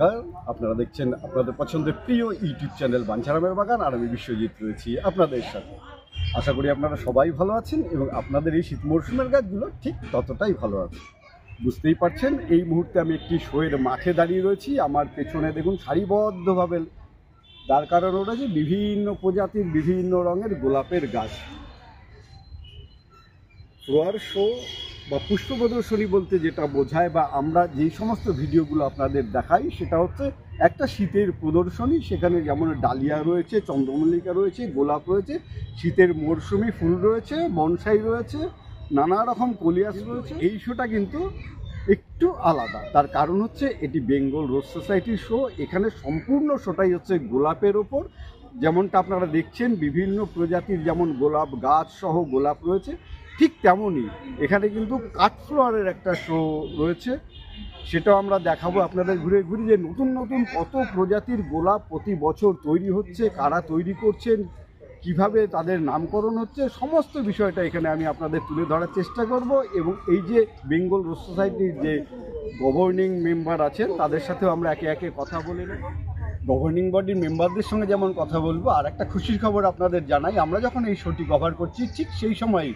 নমস্কার, আপনারা দেখছেন আপনাদের পছন্দের প্রিয় ইউটিউব চ্যানেল বাঞ্ছারামের বাগান, আর আমি বিশ্বজিৎ রয়েছি আপনাদের সাথে। আশা করি আপনারা সবাই ভালো আছেন এবং আপনাদের এই শীত মরশুমের গাছগুলো ঠিক ততটাই ভালো আছে। বুঝতেই পারছেন, এই মুহূর্তে আমি একটি শোয়ের মাঠে দাঁড়িয়ে রয়েছি। আমার পেছনে দেখুন সারিবদ্ধভাবে দাঁড় করানো রয়েছে বিভিন্ন প্রজাতির বিভিন্ন রঙের গোলাপের গাছ। ফ্লাওয়ার শো বা পুষ্প প্রদর্শনী বলতে যেটা বোঝায় বা আমরা যেই সমস্ত ভিডিওগুলো আপনাদের দেখাই, সেটা হচ্ছে একটা শীতের প্রদর্শনী। সেখানে যেমন ডালিয়া রয়েছে, চন্দ্রমল্লিকা রয়েছে, গোলাপ রয়েছে, শীতের মরশুমি ফুল রয়েছে, বনসাই রয়েছে, নানা রকম কলিয়াস রয়েছে। এই শোটা কিন্তু একটু আলাদা, তার কারণ হচ্ছে এটি বেঙ্গল রোজ সোসাইটির শো। এখানে সম্পূর্ণ শোটাই হচ্ছে গোলাপের ওপর। যেমনটা আপনারা দেখছেন বিভিন্ন প্রজাতির যেমন গোলাপ গাছ সহ গোলাপ রয়েছে, ঠিক তেমনই এখানে কিন্তু কাঠফ্লাওয়ারের একটা শো রয়েছে। সেটাও আমরা দেখাবো আপনাদের ঘুরে ঘুরে, যে নতুন নতুন কত প্রজাতির গোলাপ প্রতি বছর তৈরি হচ্ছে, কারা তৈরি করছেন, কিভাবে তাদের নামকরণ হচ্ছে, সমস্ত বিষয়টা এখানে আমি আপনাদের তুলে ধরার চেষ্টা করব। এবং এই যে বেঙ্গল রোজ সোসাইটির যে গভর্নিং মেম্বার আছেন, তাদের সাথেও আমরা একে একে কথা বলে নেব। গভর্নিং বডির মেম্বারদের সঙ্গে যেমন কথা বলবো, আর একটা খুশির খবর আপনাদের জানাই, আমরা যখন এই শোটি কভার করছি ঠিক সেই সময়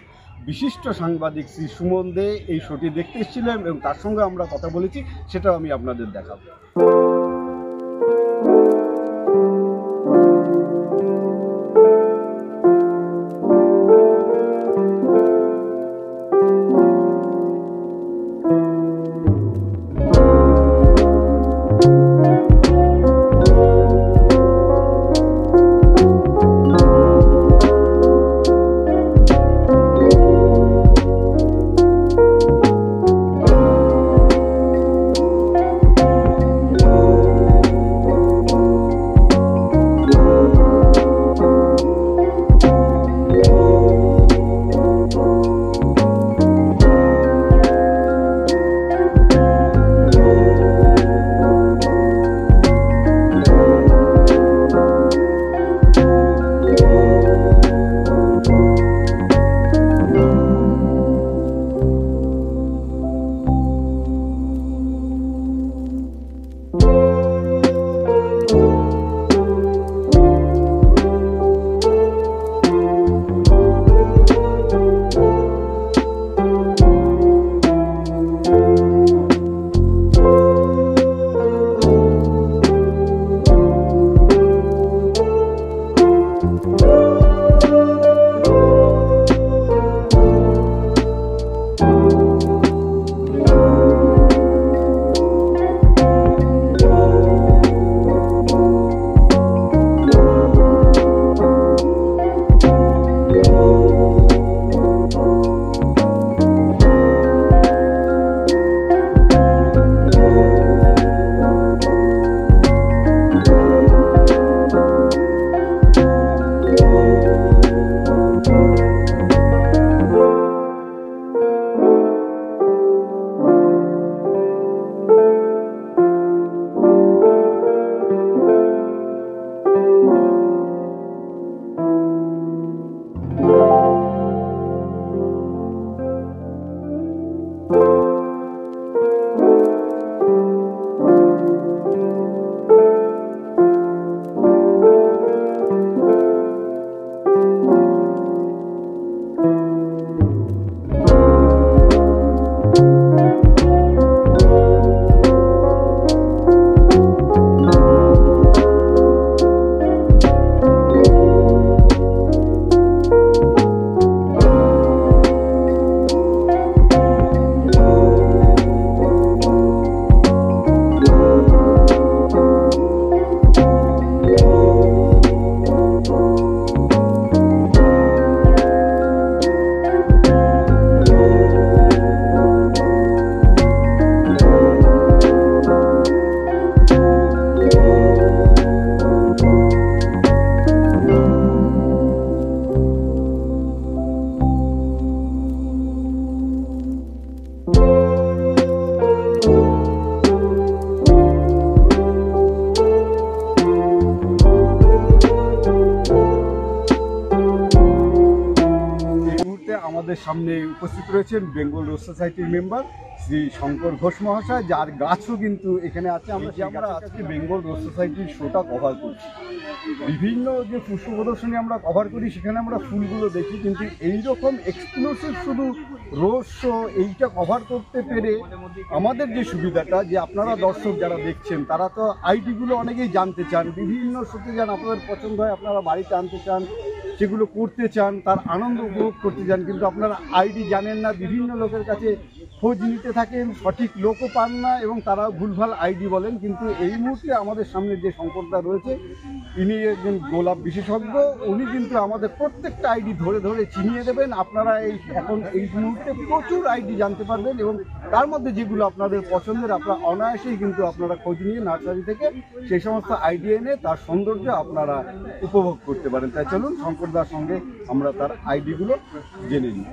বিশিষ্ট সাংবাদিক শ্রী সুমন দে এই শোটি দেখতে এসেছিলেন এবং তার সঙ্গে আমরা কথা বলেছি, সেটাও আমি আপনাদের দেখাবো। আমাদের সামনে উপস্থিত রয়েছেন বেঙ্গল রোজ সোসাইটির মেম্বার শ্রী শঙ্কর ঘোষ মহাশয়, যার গাছও কিন্তু এখানে আছে। আমরা আজকে বেঙ্গল রোজ সোসাইটির শোটা কভার করছি। বিভিন্ন যে পুষ্প প্রদর্শনী আমরা কভার করি সেখানে আমরা ফুলগুলো দেখি, কিন্তু এইরকম এক্সক্লুসিভ শুধু রোজ শো এইটা কভার করতে পেরে আমাদের যে সুবিধাটা, যে আপনারা দর্শক যারা দেখছেন তারা তো আইডিগুলো অনেকেই জানতে চান, বিভিন্ন শোতে যান, আপনাদের পছন্দ হয়, আপনারা বাড়িতে আনতে চান, সেগুলো করতে চান, তার আনন্দ উপভোগ করতে চান, কিন্তু আপনারা আইডি জানেন না, বিভিন্ন লোকের কাছে খোঁজ নিতে থাকেন, সঠিক লোকও পান না এবং তারা ভুলভাল আইডি বলেন। কিন্তু এই মুহূর্তে আমাদের সামনে যে শঙ্করদা রয়েছে, ইনি একজন গোলাপ বিশেষজ্ঞ, উনি কিন্তু আমাদের প্রত্যেকটা আইডি ধরে ধরে চিনিয়ে দেবেন। আপনারা এখন এই মুহূর্তে প্রচুর আইডি জানতে পারবেন এবং তার মধ্যে যেগুলো আপনাদের পছন্দের আপনারা অনায়াসেই কিন্তু আপনারা খোঁজ নিয়ে নার্সারি থেকে সেই সমস্ত আইডি এনে তার সৌন্দর্য আপনারা উপভোগ করতে পারেন। তাই চলুন শঙ্করদার সঙ্গে আমরা তার আইডিগুলো জেনে নিই।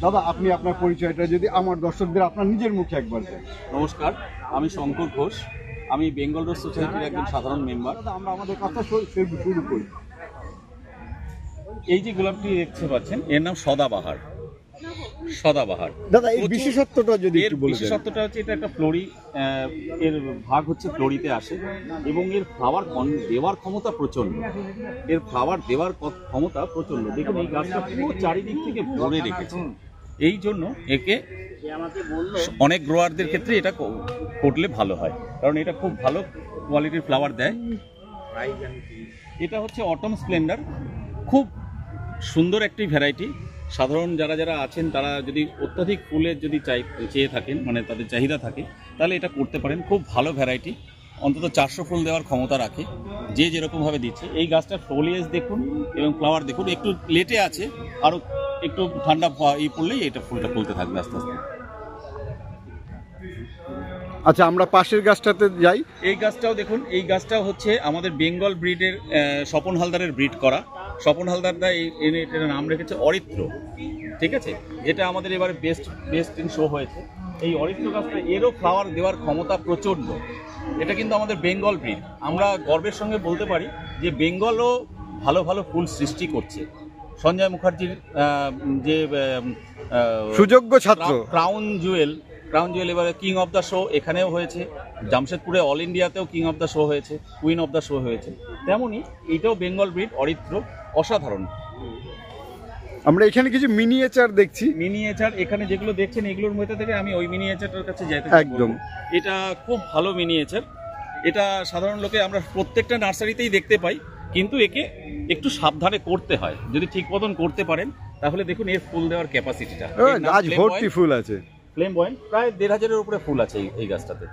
দাদা, আপনি আপনার পরিচয়টা যদি আমার দর্শকদের আপনার নিজের মুখে একবার দেন। নমস্কার, আমি শঙ্কর ঘোষ, আমি বেঙ্গল রোজ সোসাইটির একজন সাধারণ মেম্বার। আমরা আমাদের কথা শুরু করি। এই যে গোলাপটি দেখতে পাচ্ছেন এর নাম সদাবাহার। সদাবাহার দাদা, এই বিশেষত্বটা যদি এর বিশেষত্বটা হচ্ছে এটা একটা ফ্লোরি, এর ভাগ হচ্ছে ফ্লোরিতে আসে এবং এর ফ্লাওয়ার দেওয়ার ক্ষমতা প্রচণ্ড। এর ফ্লাওয়ার দেওয়ার ক্ষমতা প্রচণ্ড। দেখুন এই গাছটা পুরো চারিদিক থেকে ভরে রেখেছে। এই জন্য একে অনেক গ্রোয়ারদের ক্ষেত্রে এটা করলে ভালো হয়, কারণ এটা খুব ভালো কোয়ালিটির ফ্লাওয়ার দেয়। এটা হচ্ছে অটম স্প্লেন্ডার, খুব সুন্দর একটি ভ্যারাইটি। সাধারণ যারা আছেন তারা যদি অত্যাধিক ফুলের যদি চেয়ে থাকেন, মানে তাদের চাহিদা থাকে, তাহলে এটা করতে পারেন। খুব ভালো ভ্যারাইটি, অন্তত 400 ফুল দেওয়ার ক্ষমতা রাখে, যে যেরকমভাবে দিচ্ছে। এই গাছটার ফোলিয়েজ দেখুন এবং ফ্লাওয়ার দেখুন, একটু লেটে আছে, আরও একটু ঠান্ডা পড়লেই এটা ফুলটা ফুলতে থাকবে আস্তে আস্তে। আচ্ছা, আমরা পাশের গাছটাতে যাই। এই গাছটাও দেখুন, এই গাছটাও হচ্ছে আমাদের বেঙ্গল ব্রিডের স্বপন হালদারের ব্রিড করা। স্বপন হালদারদা এটার নাম রেখেছে অরিত্র, ঠিক আছে, যেটা আমাদের এবারে বেস্ট ইন শো হয়েছে। এই অরিত্র গাছটা এরও ফ্লাওয়ার দেওয়ার ক্ষমতা প্রচণ্ড। এটা কিন্তু আমাদের বেঙ্গল ব্রিড। আমরা গর্বের সঙ্গে বলতে পারি যে বেঙ্গলও ভালো ভালো ফুল সৃষ্টি করছে। সঞ্জয় মুখার্জির যে সুযোগ্য ছাত্র ক্রাউন জুয়েল এবারে কিং অফ দ্য শো এখানেও হয়েছে, জামশেদপুরে অল ইন্ডিয়াতেও কিং অফ দ্য শো হয়েছে, কুইন অফ দ্য শো হয়েছে। তেমনই এইটাও বেঙ্গল ব্রিড অরিত্র, অসাধারণ। আমরা এখানে কিছু মিনিয়েচার দেখছি। মিনিয়েচার এখানে যেগুলো দেখছেন এগুলোর মধ্যে থেকে আমি ওই মিনিয়েচারটার কাছে যেতে একদম। এটা খুব ভালো মিনিয়েচার। এটা সাধারণ লোকে আমরা প্রত্যেকটা নার্সারিতেই দেখতে পাই, কিন্তু একে একটু সাবধানে করতে হয়। যদি ঠিক মতন করতে পারেন তাহলে দেখুন এর ফুল দেওয়ার ক্যাপাসিটিটা। গাছ ভর্তি ফুল আছে, ফ্লেমবয়েন্ট, প্রায় 1500-এর উপরে ফুল আছে এই গাছটাতে।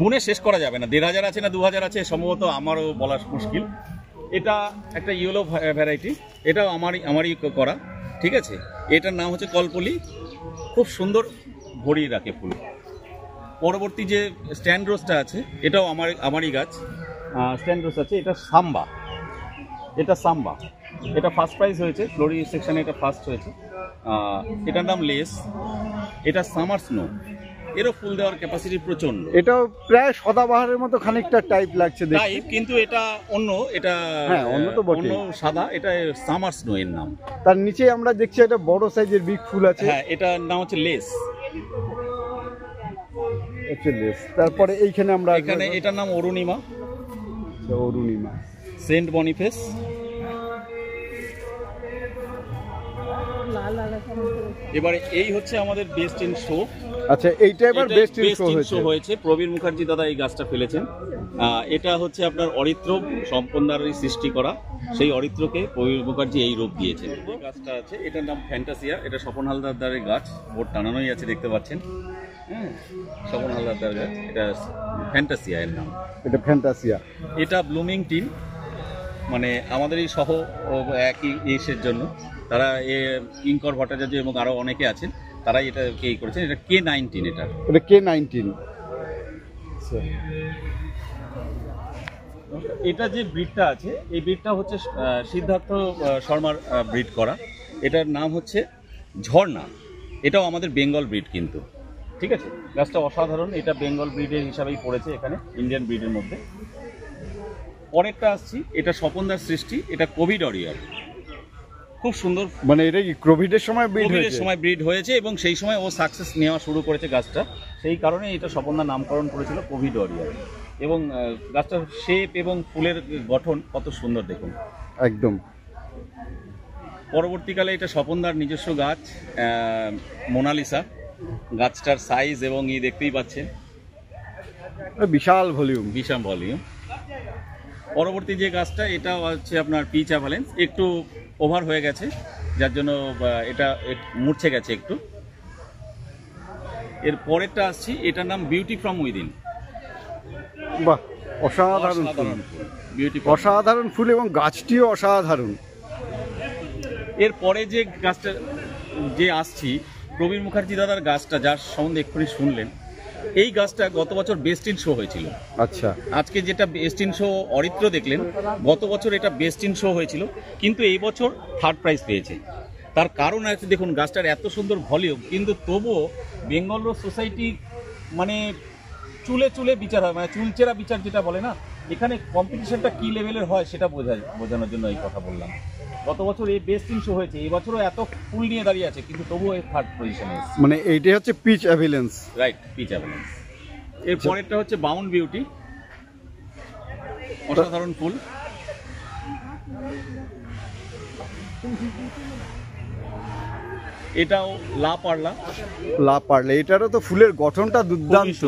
গুণে শেষ করা যাবে না, 1500 আছে না 2000 আছে সম্ভবত আমারও বলা মুশকিল। এটা একটা ইয়েলো ভ্যারাইটি, এটাও আমারই করা, ঠিক আছে। এটার নাম হচ্ছে কলপলি, খুব সুন্দর ভরিয়ে রাখে ফুল। পরবর্তী যে স্ট্যান্ড রোজটা আছে এটাও আমারই গাছ, স্ট্যান্ড রোজ আছে। এটা সাম্বা, এটা ফার্স্ট প্রাইজ হয়েছে, ফ্লোরি সেকশনে এটা ফার্স্ট হয়েছে। এটার নাম লেস। এটা সামার স্নো, এরও ফুল দেওয়ার ক্যাপাসিটি প্রচন্ড। এটাও প্রায় সদাবাহারের মতো খানিকটা টাইপ লাগছে টাইপ, কিন্তু এটা অন্য, এটা অন্য তো বটে, অন্য সাদা। এটা সামার স্নো এর নাম। তার নিচে আমরা দেখছি একটা বড় সাইজের বিগ ফুল আছে। হ্যাঁ, এটার নাম হচ্ছে লেস। তারপরে এইখানে আমরা এটার নাম অরুণিমা, সেন্ট বনিফেস। এবারে এই হচ্ছে আমাদের বেস্ট ইন শো। আচ্ছা, এইটা এবার বেস্ট ইন শো হয়েছে। প্রবীর মুখার্জি দাদা এই গাছটা ফেলেছেন। এটা হচ্ছে আপনার অরিত্র, সম্পন্দারের সৃষ্টি করা। সেই অরিত্রকে প্রবীর মুখার্জি এই রূপ দিয়েছেন। এই গাছটা আছে, এটার নাম ফ্যান্টাসিয়া। এটা স্বপন হালদারের গাছ, বোর্ড টানানোই আছে, দেখতে পাচ্ছেন। হ্যাঁ, স্বপন হালদার গাছ, এটা ফ্যান্টাসিয়া এর নাম। এটা ফ্যান্টাসিয়া। এটা ব্লুমিং টিন, মানে আমাদের এই সহ একই এসের জন্য তারা কিঙ্কর ভট্টাচার্য এবং আরও অনেকে আছেন, তারাই এটা করেছেন। এটা K19, এটা K19। এটা যে ব্রিডটা আছে এই ব্রিডটা হচ্ছে সিদ্ধার্থ শর্মার ব্রিড করা। এটার নাম হচ্ছে ঝর্ণা। এটাও আমাদের বেঙ্গল ব্রিড কিন্তু, ঠিক আছে। গাছটা অসাধারণ, এটা বেঙ্গল ব্রিডের হিসাবেই পড়েছে এখানে, ইন্ডিয়ান ব্রিডের মধ্যে। পরেরটা আসছি, এটা স্বপনদার সৃষ্টি, এটা কোভিড ওয়ারিয়র। খুব সুন্দর। মানে এটা কি কোভিডের সময় ব্রিড কোভিডের হয়েছে? সময় ব্রিড হয়েছে এবং সেই সময় ও সাকসেস নেওয়া শুরু করেছে গাছটা, সেই কারণে এটা স্বপনদার নামকরণ করেছিল কোভিড ওয়ারিয়ার। এবং গাছটার শেপ এবং ফুলের গঠন কত সুন্দর দেখুন একদম। পরবর্তীকালে এটা স্বপনদার নিজস্ব গাছ মোনালিসা। গাছটার সাইজ এবং দেখতেই পাচ্ছেন বিশাল ভলিউম। বিশাল ভলিউম। পরবর্তী যে গাছটা এটা হচ্ছে আপনার পিচ অ্যাভালেন্স, একটু ওভার হয়ে গেছে যার জন্য এটা মূর্ছে গেছে একটু। এর পরেরটা আসছি, এটার নাম বিউটি ফ্রম উইদিন। বাহ, অসাধারণ ফুল, বিউটি অসাধারণ ফুল এবং গাছটিও অসাধারণ। এরপরে যে গাছটা যে আসছি, প্রবীর মুখার্জি দাদার গাছটা, যার সম্বন্ধে এক্ষুনি শুনলেন, এই গাছটা গত বছর বেস্ট ইন শো হয়েছিল। আচ্ছা, আজকে যেটা বেস্ট ইন শো অরিত্র দেখলেন, গত বছর এটা বেস্ট ইন শো হয়েছিল, কিন্তু এই বছর থার্ড প্রাইজ পেয়েছে। তার কারণ আছে দেখুন, গাছটার এত সুন্দর ভলিউম, কিন্তু তবুও বেঙ্গল রোজ সোসাইটি মানে চুলে চুলে বিচার হয়, মানে চুলচেরা বিচার যেটা বলে না, এখানে কম্পিটিশনটা কি লেভেলের হয় সেটা বোঝানোর জন্য এই কথা বললাম। গত বছর এই বেস্ট ইন শো হয়েছে, এই বছরও এত ফুল নিয়ে দাঁড়িয়ে আছে, কিন্তু তবুও এই থার্ড পজিশনে এসেছে। মানে এইটাই হচ্ছে পিচ অ্যাভিলেন্স। রাইট, পিচ অ্যাভালেন্স। এর পরেরটা হচ্ছে বাউন্ড বিউটি, অসাধারণ ফুল। এটাও লা পারলা। লা পারলে, এটারও তো ফুলের গঠনটা দুর্দান্ত,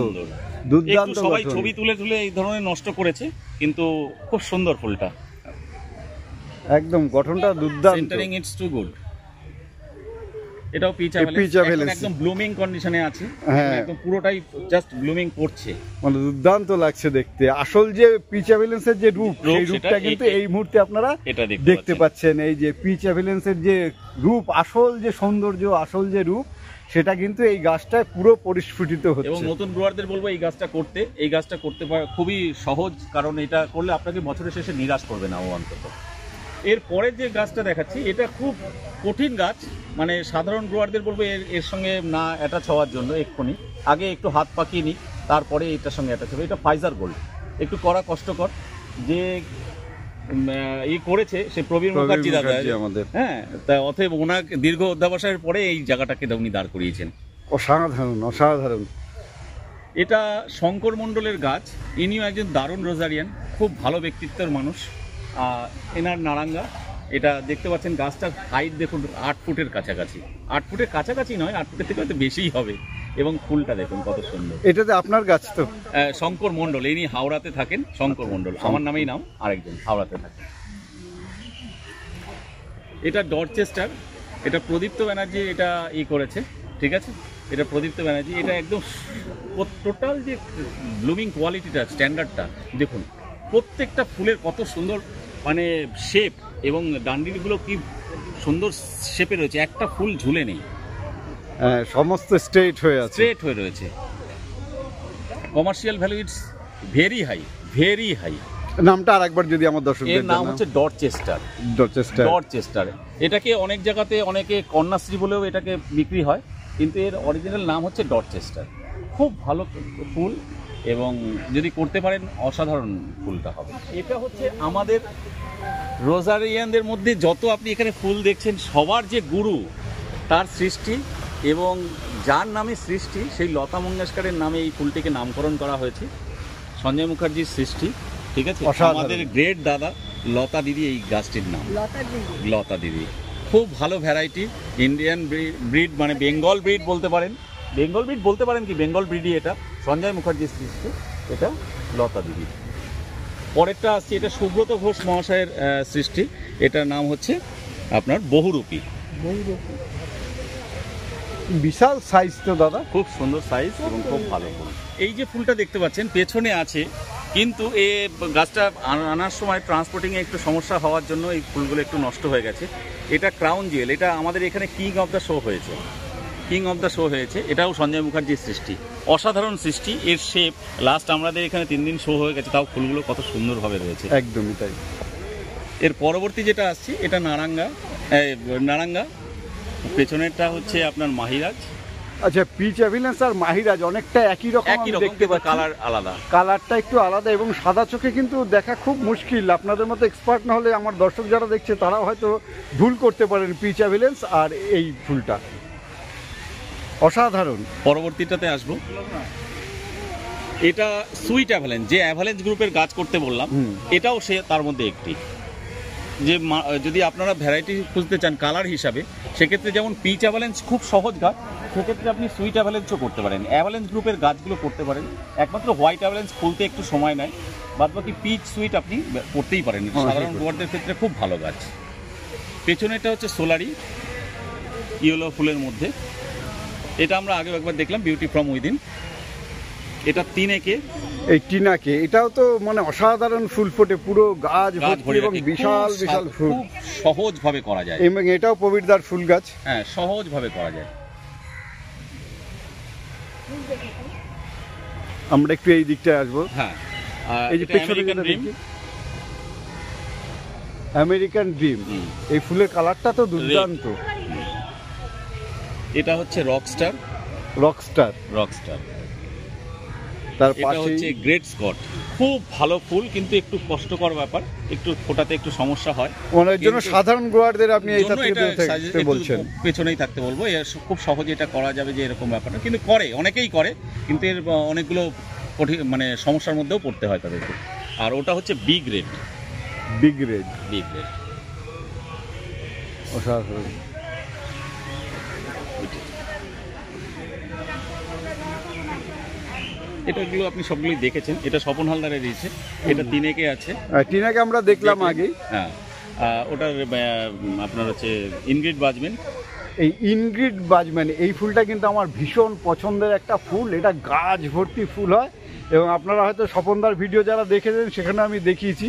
দুর্দান্ত। সবাই গঠন। ছবি তুলে তুলে এই ধরনের নষ্ট করেছে, কিন্তু খুব সুন্দর ফুলটা, একদম গঠনটা দুর্দান্ত। Centering it's too good. এটাও পিচ Peach অ্যাভালেন্স, Avalanche। একদম ব্লুমিং কন্ডিশনে আছে, হ্যাঁ। একদম পুরোটাই জাস্ট ব্লুমিং করছে। মানে দুর্দান্ত লাগছে দেখতে। আসল যে পিচ অ্যাভিলেন্সের যে রূপ, সেই রূপটা সেটা কিন্তু এই- এই মুহূর্তে আপনারা এটা দেখতে পাচ্ছেন। এই যে পিচ অ্যাভিলেন্সের যে রূপ, আসল যে সৌন্দর্য, আসল যে রূপ, সেটা কিন্তু এই গাছটায় পুরো পরিস্ফুটিত এবং হচ্ছে। নতুন গ্রোয়ারদের বলবো এই গাছটা করতে, এই গাছটা করতে খুবই সহজ, কারণ এটা করলে আপনাকে বছরের শেষে নিরাশ করবে না ও অন্তত। এর পরের যে গাছটা দেখাচ্ছি, এটা খুব কঠিন গাছ, মানে সাধারণ গ্রোয়ারদের বলবো এর সঙ্গে না অ্যাটাচ হওয়ার জন্য এক্ষুনি, আগে একটু হাত পাকিয়ে নিই, তারপরে এটার সঙ্গে অ্যাটাচ হবে। এটা ফাইজার গোল্ড, একটু করা কষ্টকর। যে করেছে সে প্রবীর মুখার্জি দাদা আমাদের, হ্যাঁ, তা অতএব ওনার দীর্ঘ অধ্যাবসায়ের পরে এই জায়গাটাকে উনি দাঁড় করিয়েছেন। অসাধারণ অসাধারণ। এটা শঙ্কর মণ্ডলের গাছ, ইনিও একজন দারুণ রোজারিয়ান, খুব ভালো ব্যক্তিত্বের মানুষ। এনার নারাঙ্গা, এটা দেখতে পাচ্ছেন গাছটার হাইট দেখুন 8 ফুটের কাছাকাছি, 8 ফুটের কাছাকাছি নয়, 8 ফুটের থেকে হয়তো বেশিই হবে। এবং ফুলটা দেখুন কত সুন্দর। এটাতে আপনার গাছ তো? শঙ্কর মণ্ডল, ইনি হাওড়াতে থাকেন। শঙ্কর মণ্ডল আমার নামেই নাম, আরেকজন হাওড়াতে থাকেন। এটা ডরচেস্টার, এটা প্রদীপ্ত ব্যানার্জি এটা করেছে, ঠিক আছে। এটা প্রদীপ্ত ব্যানার্জি, এটা একদম টোটাল যে ব্লুমিং কোয়ালিটিটা, স্ট্যান্ডার্ডটা দেখুন, প্রত্যেকটা ফুলের কত সুন্দর মানে শেপ, এবং ডান্ডিলগুলো কি সুন্দর শেপে রয়েছে, একটা ফুল ঝুলে নেই, হ্যাঁ, সমস্ত স্ট্রেট হয়ে আছে, স্ট্রেট হয়ে রয়েছে। Commercial value it's very high, very high. নামটা আরেকবার যদি আমার দর্শকদের এর নাম হচ্ছে ডরচেস্টার। ডরচেস্টার। ডরচেস্টার, এটাকে অনেক জায়গাতে অনেকে কন্যাশ্রী বলেও এটাকে বিক্রি হয়, কিন্তু এর অরিজিনাল নাম হচ্ছে ডরচেস্টার। খুব ভালো ফুল, এবং যদি করতে পারেন অসাধারণ ফুলটা হবে। এটা হচ্ছে আমাদের রোজারিয়ানদের মধ্যে যত আপনি এখানে ফুল দেখছেন, সবার যে গুরু, তার সৃষ্টি, এবং যার নামে সৃষ্টি, সেই লতা মঙ্গেশকরের নামে এই ফুলটিকে নামকরণ করা হয়েছে। সঞ্জয় মুখার্জির সৃষ্টি, ঠিক আছে। আমাদের গ্রেট দাদা লতা দিদি এই গাছটির নাম, লতা দিদি। খুব ভালো ভ্যারাইটি, ইন্ডিয়ান ব্রিড, মানে বেঙ্গল ব্রিড বলতে পারেন, বেঙ্গল ব্রিড বলতে পারেন কি, বেঙ্গল ব্রিডই এটা, সঞ্জয় মুখার্জির সৃষ্টি, এটা লতা দিদি। পরেরটা আসছে, এটা সুব্রত ঘোষ মহাশয়ের সৃষ্টি, এটার নাম হচ্ছে আপনার বহুরূপী। বিশাল সাইজ তো দাদা, খুব সুন্দর সাইজ এবং খুব ভালো ফুল। এই যে ফুলটা দেখতে পাচ্ছেন পেছনে আছে, কিন্তু এই গাছটা আনার সময় ট্রান্সপোর্টিংয়ে একটু সমস্যা হওয়ার জন্য এই ফুলগুলো একটু নষ্ট হয়ে গেছে। এটা ক্রাউন জুয়েল, এটা আমাদের এখানে কিং অফ দ্য শো হয়েছে, কিং অফ দ্য শো হয়েছে। এটাও সঞ্জয় মুখার্জির সৃষ্টি, অসাধারণ সৃষ্টি। এর শেপ, লাস্ট আমাদের এখানে 3 দিন শো হয়ে গেছে, তাও ফুলগুলো কত সুন্দরভাবে রয়েছে, একদমই তাই। এর পরবর্তী যেটা আসছে, এটা নারাঙ্গা, নারাঙ্গা। পেছনেরটা হচ্ছে আপনার মাহিরাজ, আচ্ছা, পিচ অ্যাভিলেন্স আর মাহিরাজ অনেকটা একই রকম একই আমি রকম, দেখতে পাচ্ছি। কালার আলাদা। কালারটা একটু আলাদা এবং সাদা চোখে কিন্তু দেখা খুব মুশকিল। আপনাদের মতো এক্সপার্ট না হলে আমার দর্শক যারা দেখছে তারাও হয়তো ভুল করতে পারেন পিচ অ্যাভিলেন্স আর এই ফুলটা। অসাধারণ। পরবর্তীটাতে আসবো, এটা সুইট অ্যাভালেন্স, যে অ্যাভালেন্স গ্রুপের গাছ করতে বললাম, এটাও সে তার মধ্যে একটি। যে যদি আপনারা ভ্যারাইটি খুঁজতে চান কালার হিসাবে, সেক্ষেত্রে যেমন পিচ অ্যাভালেন্স খুব সহজ গাছ, সেক্ষেত্রে আপনি সুইট অ্যাভালেন্সও করতে পারেন, অ্যাভালেন্স গ্রুপের গাছগুলো করতে পারেন। একমাত্র হোয়াইট অ্যাভালেন্স খুলতে একটু সময় নেয়, বাদ বাকি পিচ সুইট আপনি করতেই পারেন। সাধারণ গোয়ারদের ক্ষেত্রে খুব ভালো গাছ। পেছনেটা হচ্ছে সোলারি ইয়েলো ফুলের মধ্যে, এটা আমরা আগেও একবার দেখলাম, বিউটি ফ্রম উইদিন। এটা 3 এই টিনাকে, এটাও তো মানে অসাধারণ ফুল ফোটে, পুরো গাছ ভর্তি এবং বিশাল বিশাল ফুল। খুব সহজভাবে করা যায়, এবং এটাও প্রবীরদার ফুল গাছ। হ্যাঁ, সহজভাবে করা যায়। আমরা একটু এই দিকটায় আসবো। হ্যাঁ, এই যে পেছনে যেটা দেখি, আমেরিকান ড্রিম, এই ফুলের কালারটা তো দুর্দান্ত। এটা হচ্ছে রকস্টার। রকস্টার তার এটা পাশে হচ্ছে গ্রেট স্কট, খুব ভালো ফুল, কিন্তু একটু কষ্টকর ব্যাপার, একটু ফোটাতে একটু সমস্যা হয়। ওনার জন্য সাধারণ গোয়ারদের আপনি এইটা থেকে বলছেন, পেছনেই থাকতে বলবো। খুব সহজে এটা করা যাবে যে এরকম ব্যাপারটা, কিন্তু করে, অনেকেই করে, কিন্তু এর অনেকগুলো কঠিন মানে সমস্যার মধ্যেও পড়তে হয় তাদেরকে। আর ওটা হচ্ছে বিগ রেড। অসাধারণ। এটাগুলো আপনি সবগুলোই দেখেছেন। এটা স্বপন হালদারের দিয়েছে, এটা 3 আছে। টিনাকে আমরা দেখলাম আগে। হ্যাঁ, ওটার আপনার হচ্ছে ইনগ্রিড বাজমেন। এই ইনগ্রিড বাজম্যান, এই ফুলটা কিন্তু আমার ভীষণ পছন্দের একটা ফুল। এটা গাছ ভর্তি ফুল হয় এবং আপনারা হয়তো স্বপনদার ভিডিও যারা দেখেছেন সেখানে আমি দেখিয়েছি।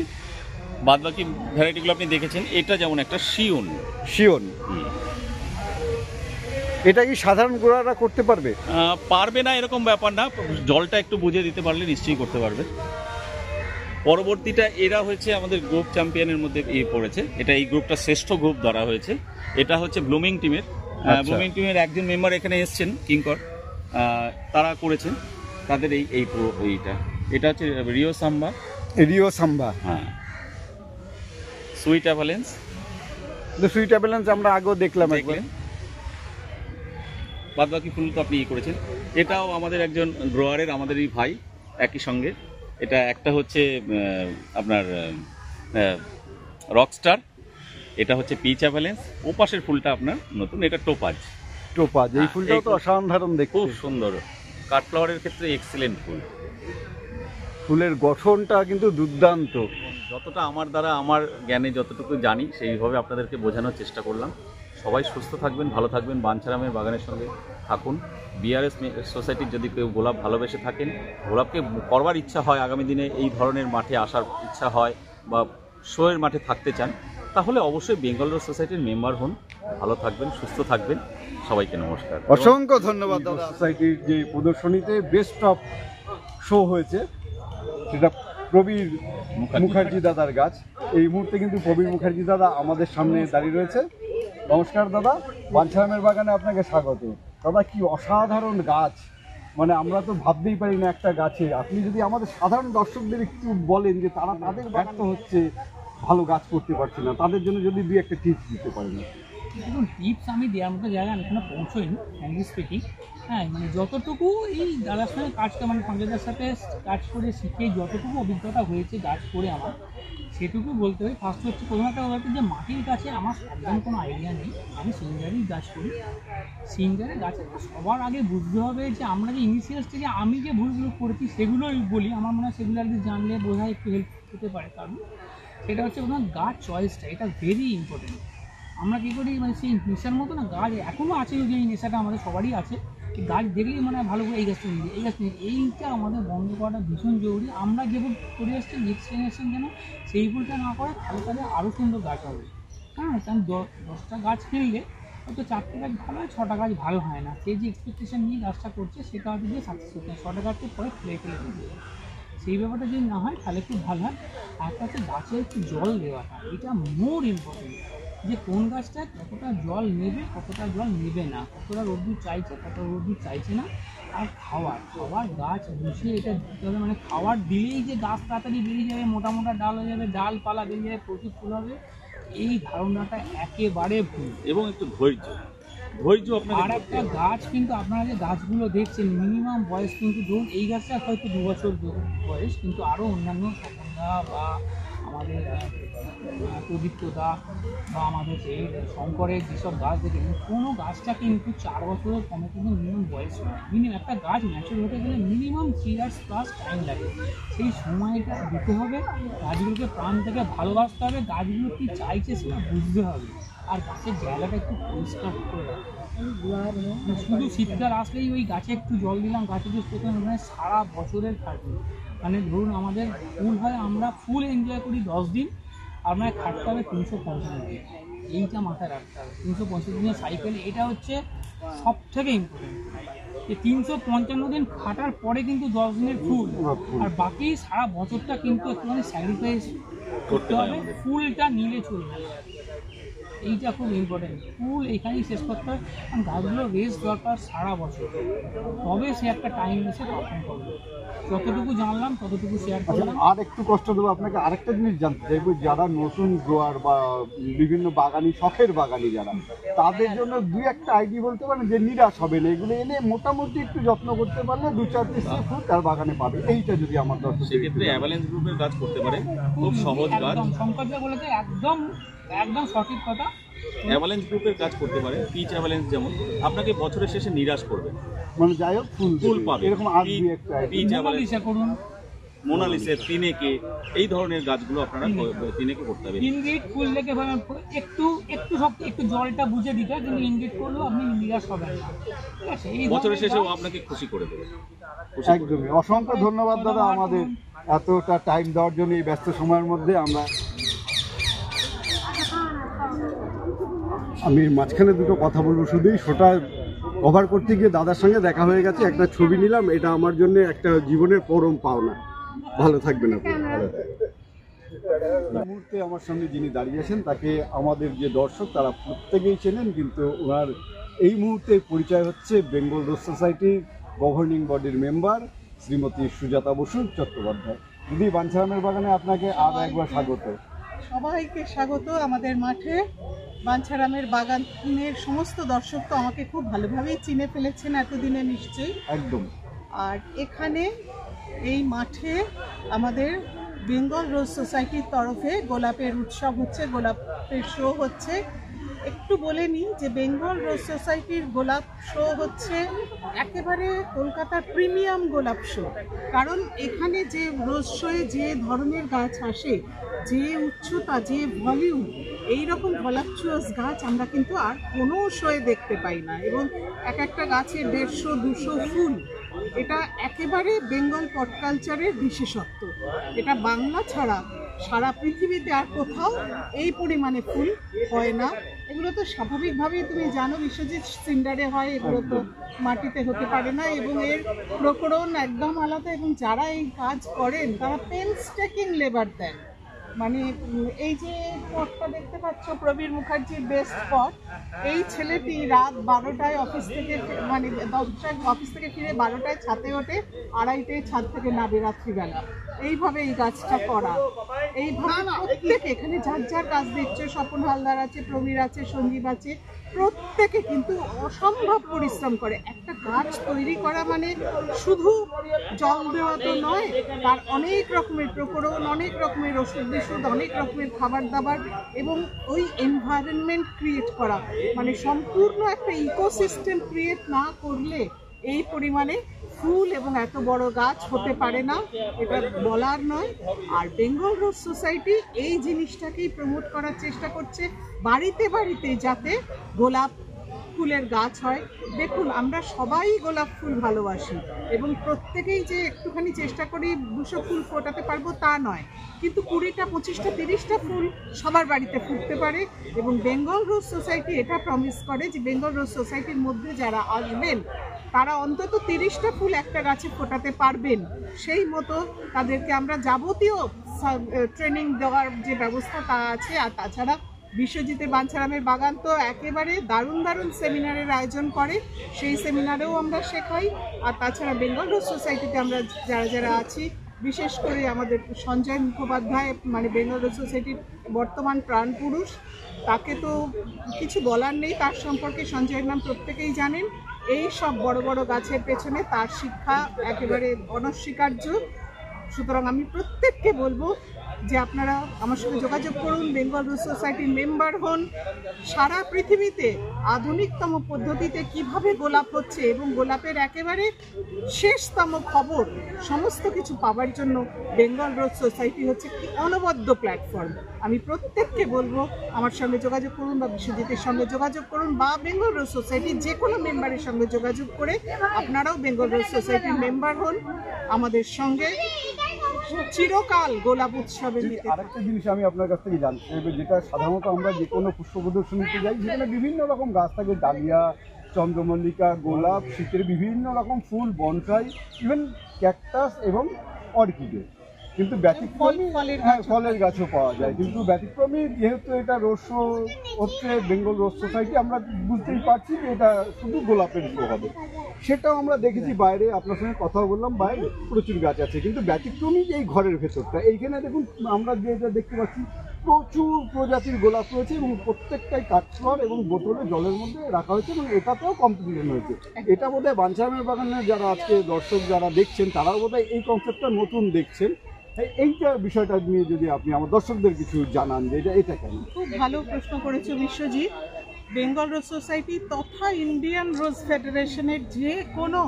বাদ বাকি ভ্যারাইটিগুলো আপনি দেখেছেন। এটা যেমন একটা শিওন, এটা কি সাধারণ গোড়ারা করতে পারবে? পারবে না এরকম ব্যাপার না, জলটা একটু বুঝিয়ে দিতে পারলে নিশ্চয়ই করতে পারবে। পরবর্তীটা এরা হচ্ছে আমাদের গ্রুপ চ্যাম্পিয়নের মধ্যে পড়েছে, এটা এই গ্রুপটা শ্রেষ্ঠ গ্রুপ ধরা হয়েছে। এটা হচ্ছে ব্লুমিং টিমের। ব্লুমিং টিমের একজন মেম্বার এখানে এসছেন, কিঙ্কর, তারা করেছেন তাদের এই পুরো এটা হচ্ছে রিও সাম্বা। হ্যাঁ, সুইট অ্যাভালেন্স আমরা আগেও দেখলাম একবার। বাদ বাকি ফুল তো আপনি করেছেন। এটাও আমাদের একজন গ্রোয়ারের, আমাদেরই ভাই একই সঙ্গে। এটা একটা হচ্ছে আপনার রকস্টার, এটা হচ্ছে পিচ অ্যাভালেন্স। ও পাশের ফুলটা আপনার নতুন, এটা টোপাজ। এই ফুলটাও তো অসাধারণ দেখতে, খুব সুন্দর, কাঠফ্লাওয়ারের ক্ষেত্রে এক্সিলেন্ট ফুল। ফুলের গঠনটা কিন্তু দুর্দান্ত। যতটা আমার দ্বারা, আমার জ্ঞানে যতটুকু জানি সেইভাবে আপনাদেরকে বোঝানোর চেষ্টা করলাম। সবাই সুস্থ থাকবেন, ভালো থাকবেন, বাঞ্ছারামের বাগানের সঙ্গে থাকুন। বিআরএস সোসাইটির যদি কেউ গোলাপ ভালোবেসে থাকেন, গোলাপকে করবার ইচ্ছা হয়, আগামী দিনে এই ধরনের মাঠে আসার ইচ্ছা হয় বা শোয়ের মাঠে থাকতে চান, তাহলে অবশ্যই বেঙ্গল রোজ সোসাইটির মেম্বার হন। ভালো থাকবেন, সুস্থ থাকবেন, সবাইকে নমস্কার। অসংখ্য ধন্যবাদ দাদা। সোসাইটির যে প্রদর্শনীতে বেস্ট অফ শো হয়েছে, সেটা প্রবীর মুখার্জি দাদার গাছ। এই মুহূর্তে কিন্তু প্রবীর মুখার্জি দাদা আমাদের সামনে দাঁড়িয়ে রয়েছে। নমস্কার দাদা, বাঞ্ছারামের বাগানে আপনাকে স্বাগত। দাদা, কি অসাধারণ গাছ, মানে আমরা তো ভাবতেই পারি না একটা গাছে। আপনি যদি আমাদের সাধারণ দর্শকদের একটু বলেন যে তারা তাদের ব্যর্থ হচ্ছে, ভালো গাছ করতে পারছে না, তাদের জন্য যদি 2-1 টিপস দিতে পারেন। দেখুন, টিপস আমি দেওয়ার মতো জায়গায় আমি এখনো পৌঁছইনি, ফ্র্যাঙ্কলি স্পিকিং। হ্যাঁ, মানে যতটুকু এই দাদার সঙ্গে কাজ করে, মানে পঞ্চায়েতের সাথে কাজ করে শিখে যতটুকু অভিজ্ঞতা হয়েছে গাছ করে আমার, সেটুকু বলতে হয়। ফার্স্ট হচ্ছে প্রথম একটা ব্যাপার যে মাটির গাছে আমার একদম কোনো আইডিয়া নেই। আমি সিঙ্গারই গাছ করি। সিঙ্গারের গাছে সবার আগে বুঝতে হবে যে আমরা যে ইনিশিয়াল স্টেজে আমি যে ভুলগুলো করেছি সেগুলোই বলি। আমার মনে হয় সেগুলো আর কি জানলে বোঝায় একটু হেল্প হতে পারে। কারণ সেটা হচ্ছে প্রথম গাছ চয়েসটা, এটা ভেরি ইম্পর্টেন্ট। আমরা কী করি, মানে সেই নেশার মতো না, গাছ এখনও আছে, যদি এই নেশাটা আমাদের সবারই আছে, গাছ দেখলেই মানে ভালো করে এই গাছটা নিয়ে, এইটা আমাদের বন্ধ করাটা ভীষণ জরুরি। আমরা যেভাবে করে আসছি, নেক্সট জেনারেশন যেন সেই ভুলটা না করে, তাহলে তাদের আরও সুন্দর গাছ হবে। হ্যাঁ, কারণ 10টা গাছ কিনলে হয়তো 4টে গাছ ভালো হয়, 6টা গাছ ভালো হয় না। সেই যে এক্সপেকটেশন নিয়ে গাছটা করছে সেটা হয়তো দিয়ে সাকসেস হচ্ছে, 6টা গাছকে পরে ফেলে দিচ্ছে। সেই ব্যাপারটা যদি না হয় তাহলে খুব ভালো হয়। একটা হচ্ছে গাছে একটু জল দেওয়াটা, এটা মোর ইম্পর্টেন্ট। যে কোন গাছটা কতটা জল নেবে, কতটা জল নেবে না, কতটা রোদ্দুর চাইছে, কতটা রোদ্দুর চাইছে না। আর খাবার গাছ বসিয়ে এটা দিতে হবে, মানে খাবার দিলেই যে গাছ তাড়াতাড়ি বেরিয়ে যাবে, মোটা মোটা ডাল হয়ে যাবে, ডালপালা বেরিয়ে যাবে, প্রচুর ফুল হবে, এই ধারণাটা একেবারে ভুল। এবং একটু ধৈর্য আপনাকে আর একটা গাছ কিন্তু আপনারা যে গাছগুলো দেখছেন মিনিমাম বয়স কিন্তু ধরুন এই গাছটা হয়তো 2 বছর বয়স, কিন্তু আরও অন্যান্য স্বপনদা বা আমাদের প্রদীপ্তদা বা আমাদের এই শঙ্করের যেসব গাছ দেখেন, কোনো গাছটা কিন্তু 4 বছরের কমে কিন্তু মিনিমাম বয়স নয়। মিনিমাম একটা গাছ ম্যাচিউর হতে গেলে মিনিমাম 3 ইয়ার্স প্লাস টাইম লাগে। সেই সময়টা দিতে হবে, গাছগুলোকে প্রাণ থেকে ভালোবাসতে হবে, গাছগুলো কী চাইছে সেটা বুঝতে হবে, আর গাছের জায়গাটা একটু পরিষ্কার করে রাখতে হবে। শুধু শীতকাল আসলেই ওই গাছে একটু জল দিলাম, গাছে যে প্রথমে ওখানে সারা বছরের খাটবে, মানে ধরুন আমাদের ফুল হয়, আমরা ফুল এনজয় করি 10 দিন, আপনার খাটতে হবে 355 দিন। এইটা মাথায় রাখতে হবে, 355 দিনের সাইকেল, এটা হচ্ছে সব থেকে ইম্পর্টেন্ট। এই 355 দিন খাটার পরে কিন্তু 10 দিনের ফুল, আর বাকি সারা বছরটা কিন্তু একটুখানি স্যাক্রিফাইস করতে হবে, ফুলটা নিলে চলবে না। এইটা খুব ইম্পর্টেন্ট, ফুল এখানেই শেষ করতে হয়, কারণ গাছগুলো রেস্ট দরকার সারা বছর, তবে সে একটা টাইম এসে পারফর্ম করবে। যতটুকু জানলাম ততটুকু শেয়ার করলাম। আর একটু কষ্ট দেবো আপনাকে, আরেকটা জিনিস জানতে চাইবো, যারা নতুন গ্রোয়ার বা বিভিন্ন বাগানি, শখের বাগানি যারা, তাদের জন্য 2-1টা আইডি বলতে পারেন যে নিরাশ হবে না, এগুলো এনে মোটামুটি একটু যত্ন করতে পারলে 2-4 পিস ফুল তার বাগানে পাবে, এইটা যদি আমার দর্শক। সেক্ষেত্রে অ্যাভালেন্স গ্রুপের গাছ করতে পারে, খুব সহজ গাছ। একদম শঙ্করদা বলেছে, একদম একদম সঠিক কথা। অ্যাভালেন্স গ্রুপের কাজ করতে পারে। পিচ অ্যাভালেন্স যেমন আপনাকে বছরের শেষে নিরাশ করবে, মানে যাই হোক ফুল পাবে। এরকম আর 2-1টা আইডি। পিচ অ্যাভালেন্স মোনালিসা করুন, মোনালিসা, তিনেকে, এই ধরনের গাছগুলো আপনারা তিনেকে করতে হবে। ইনগ্রিড ফুল দেখে একটু একটু শক্তি, একটু জলটা বুঝে দিতে হয়, কিন্তু ইনগ্রিড করলেও আপনি নিরাশ হবেন না, ঠিক আছে? এই বছরের ধরনের শেষেও গাছ- আপনাকে খুশি করে দেবে। একদমই, অসংখ্য ধন্যবাদ দাদা আমাদের এতটা টাইম দেওয়ার জন্য এই ব্যস্ত সময়ের মধ্যে। আমি মাঝখানে দুটো কথা বলবো, শুধুই শোটা কভার করতে গিয়ে দাদার সঙ্গে দেখা হয়ে গেছে, একটা ছবি নিলাম, এটা আমার জন্য একটা জীবনের পরম পাওনা। ভালো থাকবেন আপনি। এই মুহূর্তে আমার সঙ্গে যিনি দাঁড়িয়ে আছেন তাকে আমাদের যে দর্শক তারা প্রত্যেকেই চেনেন, কিন্তু ওনার এই মুহূর্তে পরিচয় হচ্ছে বেঙ্গল রোজ সোসাইটির গভর্নিং বডির মেম্বার শ্রীমতী সুজাতা বসু চট্টোপাধ্যায়। দিদি, বাঞ্ছারামের বাগানে আপনাকে আরও একবার স্বাগত। সবাইকে স্বাগত আমাদের মাঠে। বাঞ্ছারামের বাগানের সমস্ত দর্শক তো আমাকে খুব ভালোভাবেই চিনে ফেলেছেন এতদিনে নিশ্চয়ই। একদম। আর এখানে এই মাঠে আমাদের বেঙ্গল রোজ সোসাইটির তরফে গোলাপের উৎসব হচ্ছে, গোলাপের শো হচ্ছে। একটু বলে নিই যে বেঙ্গল রোজ সোসাইটির গোলাপ শো হচ্ছে একেবারে কলকাতার প্রিমিয়াম গোলাপ শো, কারণ এখানে যে রোজ শোয়ে যে ধরনের গাছ আসে, যে উচ্চতা, যে ভলিউম, এইরকম ভলাপচুয়াস গাছ আমরা কিন্তু আর কোনো শোয়ে দেখতে পাই না। এবং এক একটা গাছের 150-200 ফুল, এটা একেবারে বেঙ্গল পট কালচারের বিশেষত্ব। এটা বাংলা ছাড়া সারা পৃথিবীতে আর কোথাও এই পরিমাণে ফুল হয় না। এগুলো তো স্বাভাবিকভাবেই তুমি জানো বিশ্বজিৎ, সিন্ডারে হয়, এগুলো তো মাটিতে হতে পারে না, এবং এর প্রকরণ একদম আলাদা। এবং যারা এই কাজ করেন তারা পেনস্টেকিং লেবার দেন। মানে এই যে পটটা দেখতে পাচ্ছ, প্রবীর মুখার্জির বেস্ট পট, এই ছেলেটি রাত 12টায় অফিস থেকে, মানে 10টায় অফিস থেকে ফিরে 12টায় ছাদে ওঠে, 2:30টায় ছাদ থেকে নামে রাত্রিবেলা, এইভাবে এই গাছটা করা। এইভাবে প্রত্যেকে এখানে যার যার কাজ দিচ্ছে, স্বপন হালদার আছে, প্রবীর আছে, সঞ্জীব আছে, প্রত্যেকে কিন্তু অসম্ভব পরিশ্রম করে। একটা গাছ তৈরি করা মানে শুধু জল দেওয়া তো নয়, তার অনেক রকমের প্রকরণ, অনেক রকমের ওষুধ বিষুধ, অনেক রকমের খাবার দাবার, এবং ওই এনভায়রনমেন্ট ক্রিয়েট করা, মানে সম্পূর্ণ একটা ইকোসিস্টেম ক্রিয়েট না করলে এই পরিমাণে ফুল এবং এত বড় গাছ হতে পারে না, এটা বলার নয়। আর বেঙ্গল রোজ সোসাইটি এই জিনিসটাকেই প্রমোট করার চেষ্টা করছে, বাড়িতে বাড়িতে যাতে গোলাপ ফুলের গাছ হয়। দেখুন, আমরা সবাই গোলাপ ফুল ভালোবাসি এবং প্রত্যেকেই যে একটুখানি চেষ্টা করি 200 ফুল ফোটাতে পারবো তা নয়, কিন্তু 20টা 25টা 30টা ফুল সবার বাড়িতে ফুটতে পারে। এবং বেঙ্গল রোজ সোসাইটি এটা প্রমিস করে যে বেঙ্গল রোজ সোসাইটির মধ্যে যারা আসবেন তারা অন্তত 30টা ফুল একটা গাছে ফোটাতে পারবেন। সেই মতো তাদেরকে আমরা যাবতীয় ট্রেনিং দেওয়ার যে ব্যবস্থা তা আছে। আর তাছাড়া বিশ্বজিতের বাঞ্ছারামের বাগান তো একেবারে দারুণ দারুণ সেমিনারের আয়োজন করে, সেই সেমিনারেও আমরা শেখাই। আর তাছাড়া বেঙ্গল রোজ সোসাইটিতে আমরা যারা যারা আছি, বিশেষ করে আমাদের সঞ্জয় মুখোপাধ্যায় মানে বেঙ্গল রোজ সোসাইটির বর্তমান প্রাণপুরুষ, তাকে তো কিছু বলার নেই, তার সম্পর্কে সঞ্জয়ের নাম প্রত্যেকেই জানেন। এই সব বড় বড় গাছের পেছনে তার শিক্ষা একেবারে অনস্বীকার্য। সুতরাং আমি প্রত্যেককে বলবো যে আপনারা আমার সঙ্গে যোগাযোগ করুন, বেঙ্গল রোজ সোসাইটির মেম্বার হন। সারা পৃথিবীতে আধুনিকতম পদ্ধতিতে কিভাবে গোলাপ হচ্ছে এবং গোলাপের একেবারে শেষতম খবর সমস্ত কিছু পাওয়ার জন্য বেঙ্গল রোজ সোসাইটি হচ্ছে একটি অনবদ্য প্ল্যাটফর্ম। আমি প্রত্যেককে বলবো আমার সঙ্গে যোগাযোগ করুন, বা বিশ্বজিতের সঙ্গে যোগাযোগ করুন, বা বেঙ্গল রোজ সোসাইটির যে কোনো মেম্বারের সঙ্গে যোগাযোগ করে আপনারাও বেঙ্গল রোজ সোসাইটির মেম্বার হন, আমাদের সঙ্গে চিরকাল গোলাপ উৎসবে। আরেকটা জিনিস আমি আপনার কাছ থেকে জানতে চাইবো, যেটা সাধারণত আমরা যে কোনো পুষ্প প্রদর্শনীতে যাই, সেখানে বিভিন্ন রকম গাছ থাকে, ডালিয়া, চন্দ্রমল্লিকা, গোলাপ, শীতের বিভিন্ন রকম ফুল, বনসাই, ইভেন ক্যাকটাস এবং অর্কিডে। কিন্তু ব্যতিক্রমী ফলের গাছও পাওয়া যায়। কিন্তু ব্যতিক্রমী যেহেতু এটা রোজ শো হচ্ছে বেঙ্গল রোজ সোসাইটি, আমরা বুঝতেই পারছি যে এটা শুধু গোলাপের শো হবে। সেটাও আমরা দেখেছি বাইরে, আপনার সঙ্গে কথা বললাম, বাইরে প্রচুর গাছ আছে। কিন্তু ব্যতিক্রমী এই ঘরের ভেতরটা, এইখানে দেখুন আমরা যেটা দেখতে পাচ্ছি প্রচুর প্রজাতির গোলাপ রয়েছে এবং প্রত্যেকটাই কাঠফ্লাওয়ার এবং বোতলে জলের মধ্যে রাখা হয়েছে এবং এটাতেও কম্পিটিশন হয়েছে। এটা বোধহয় বাঞ্ছারামের বাগানের যারা আজকে দর্শক যারা দেখছেন তারাও বোধহয় এই কনসেপ্টটা নতুন দেখছেন। এইটা বিষয়টা নিয়ে যদি আপনি আমার দর্শকদের কিছু জানান যে এটা কেন। খুব ভালো প্রশ্ন করেছো বিশ্বজিৎ। বেঙ্গল রোজ সোসাইটি তথা ইন্ডিয়ান রোজ ফেডারেশনের যে কোনো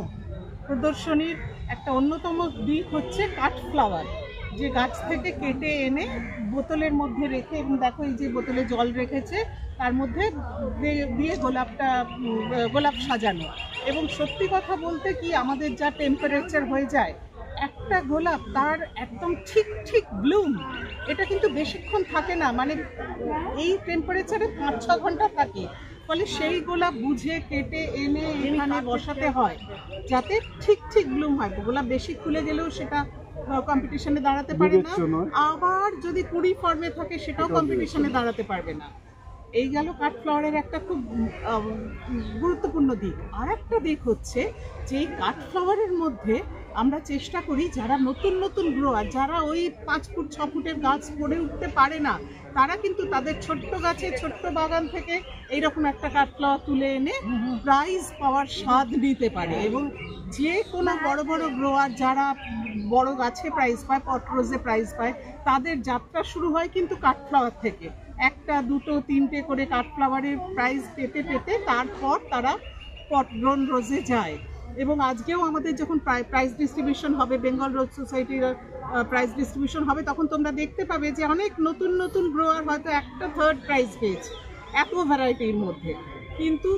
প্রদর্শনীর একটা অন্যতম দিক হচ্ছে কাঠফ্লাওয়ার, যে গাছ থেকে কেটে এনে বোতলের মধ্যে রেখে, এবং দেখো এই যে বোতলে জল রেখেছে তার মধ্যে দিয়ে গোলাপ সাজানো। এবং সত্যি কথা বলতে কি, আমাদের যা টেম্পারেচার হয়ে যায়, একটা গোলাপ তার একদম ঠিক ঠিক ব্লুম এটা কিন্তু বেশিক্ষণ থাকে না, মানে এই টেম্পারেচারে 5-6 ঘন্টা থাকে। ফলে সেই গোলাপ বুঝে কেটে এনে এখানে বসাতে হয় যাতে ঠিক ঠিক ব্লুম হয়। গোলাপ বেশি খুলে গেলেও সেটা কম্পিটিশনে দাঁড়াতে পারে না, আবার যদি কুড়ি ফর্মে থাকে সেটাও কম্পিটিশনে দাঁড়াতে পারবে না। এই গেল কাঠফ্লাওয়ারের একটা খুব গুরুত্বপূর্ণ দিক। আর একটা দিক হচ্ছে যে এই কাঠফ্লাওয়ারের মধ্যে আমরা চেষ্টা করি যারা নতুন নতুন গ্রোয়ার, যারা ওই 5 ফুট 6 ফুটের গাছ করে উঠতে পারে না, তারা কিন্তু তাদের ছোট্ট গাছে ছোট্ট বাগান থেকে এইরকম একটা কাঠফ্লাওয়ার তুলে এনে প্রাইজ পাওয়ার স্বাদ নিতে পারে। এবং যে কোনো বড় বড় গ্রোয়ার যারা বড় গাছে প্রাইজ পায়, পট রোজে প্রাইজ পায়, তাদের যাত্রা শুরু হয় কিন্তু কাঠফ্লাওয়ার থেকে। 1টা 2টো 3টে করে কাঠফ্লাওয়ারের প্রাইজ পেতে পেতে তারপর তারা পট গ্রোন রোজে যায়। এবং আজকেও আমাদের যখন প্রাইজ ডিস্ট্রিবিউশন হবে, বেঙ্গল রোজ সোসাইটির প্রাইজ ডিস্ট্রিবিউশন হবে, তখন তোমরা দেখতে পাবে যে অনেক নতুন নতুন গ্রোয়ার হয়তো 1টা 3rd প্রাইজ পেয়েছে এত ভ্যারাইটির মধ্যে। কিন্তু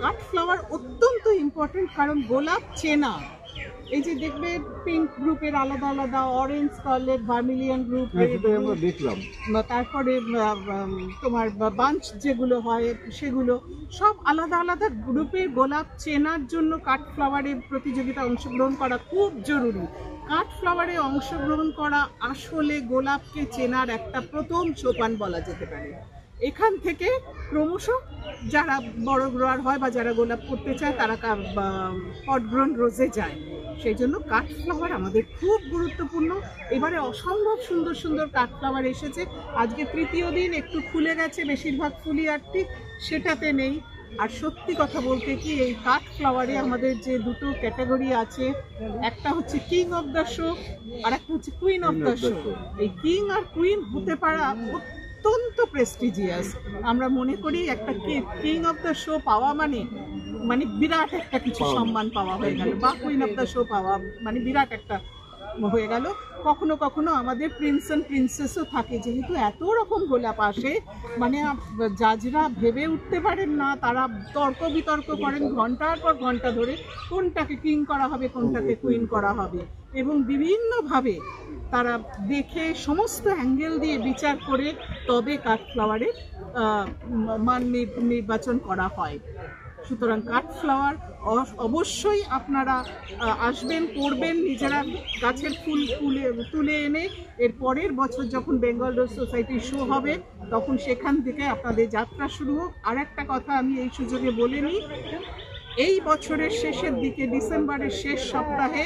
কাঠফ্লাওয়ার অত্যন্ত ইম্পর্টেন্ট, কারণ গোলাপ চেনা, এই যে দেখবে পিঙ্ক গ্রুপের আলাদা আলাদা, অরেঞ্জ স্কারলেট, ভার্মিলিয়ন গ্রুপ, দেখলাম, তারপরে তোমার বাঞ্চ যেগুলো হয় সেগুলো সব আলাদা আলাদা গ্রুপের গোলাপ চেনার জন্য কাঠফ্লাওয়ারে প্রতিযোগিতা অংশগ্রহণ করা খুব জরুরি। কাঠফ্লাওয়ারে অংশগ্রহণ করা আসলে গোলাপকে চেনার একটা প্রথম সোপান বলা যেতে পারে। এখান থেকে ক্রমশ যারা বড় গ্রোয়ার হয় বা যারা গোলাপ করতে চায় তারা পট গ্রোন রোজে যায়। সেই জন্য কাঠফ্লাওয়ার আমাদের খুব গুরুত্বপূর্ণ। এবারে অসম্ভব সুন্দর সুন্দর কাঠফ্লাওয়ার এসেছে। আজকে 3য় দিন, একটু খুলে গেছে, বেশিরভাগ ফুলি আটটি সেটাতে নেই। আর সত্যি কথা বলতে কি, এই কাঠফ্লাওয়ারে আমাদের যে দুটো ক্যাটাগরি আছে, একটা হচ্ছে কিং অফ দ্য শো আর একটা হচ্ছে কুইন অফ দ্য শো। এই কিং আর কুইন হতে পারা অত্যন্ত প্রেস্টিজিয়াস। আমরা মনে করি একটা কিং অফ দ্য শো পাওয়া মানে বিরাট একটা কিছু সম্মান পাওয়া হয়ে গেল, বা কুইন অফ দ্য শো পাওয়া মানে বিরাট একটা হয়ে গেল। কখনো কখনো আমাদের প্রিন্স অ্যান্ড প্রিন্সেসও থাকে, যেহেতু এত রকম গোলাপ আসে, মানে জাজরা ভেবে উঠতে পারেন না, তারা তর্ক বিতর্ক করেন ঘন্টার পর ঘন্টা ধরে, কোনটাকে কিং করা হবে কোনটাকে কুইন করা হবে, এবং বিভিন্নভাবে তারা দেখে সমস্ত অ্যাঙ্গেল দিয়ে বিচার করে তবে কাঠফ্লাওয়ারের মান নির্বাচন করা হয়। সুতরাং কাঠফ্লাওয়ার অবশ্যই আপনারা আসবেন, করবেন, নিজেরা গাছের ফুল তুলে এনে এর পরের বছর যখন বেঙ্গল রোজ সোসাইটির শো হবে তখন সেখান থেকে আপনাদের যাত্রা শুরু হোক। আর একটা কথা আমি এই সুযোগে বলে নিই, এই বছরের শেষের দিকে ডিসেম্বরের শেষ সপ্তাহে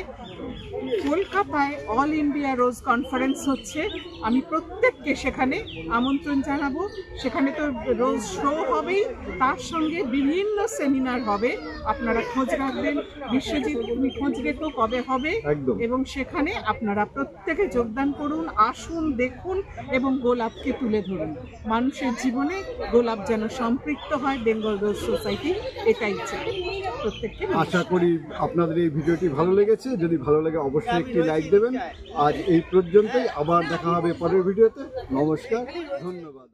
কলকাতায় অল ইন্ডিয়া রোজ কনফারেন্স হচ্ছে। আমি প্রত্যেককে সেখানে আমন্ত্রণ জানাবো। সেখানে তো রোজ শো হবেই, তার সঙ্গে বিভিন্ন সেমিনার হবে। আপনারা খোঁজ রাখবেন, বিশ্বজিৎ তুমি খোঁজ রেখো কবে হবে, একদম। এবং সেখানে আপনারা প্রত্যেকে যোগদান করুন, আসুন, দেখুন এবং গোলাপকে তুলে ধরুন। মানুষের জীবনে গোলাপ যেন সম্পৃক্ত হয়, বেঙ্গল রোজ সোসাইটি এটাই চাই। প্রত্যেককে আশা করি আপনাদের এই ভিডিওটি ভালো লেগেছে। যদি ভালো লাগে অবশ্যই একটি লাইক দেবেন। আজ এই পর্যন্তই, আবার দেখা হবে পরের ভিডিওতে। নমস্কার, ধন্যবাদ।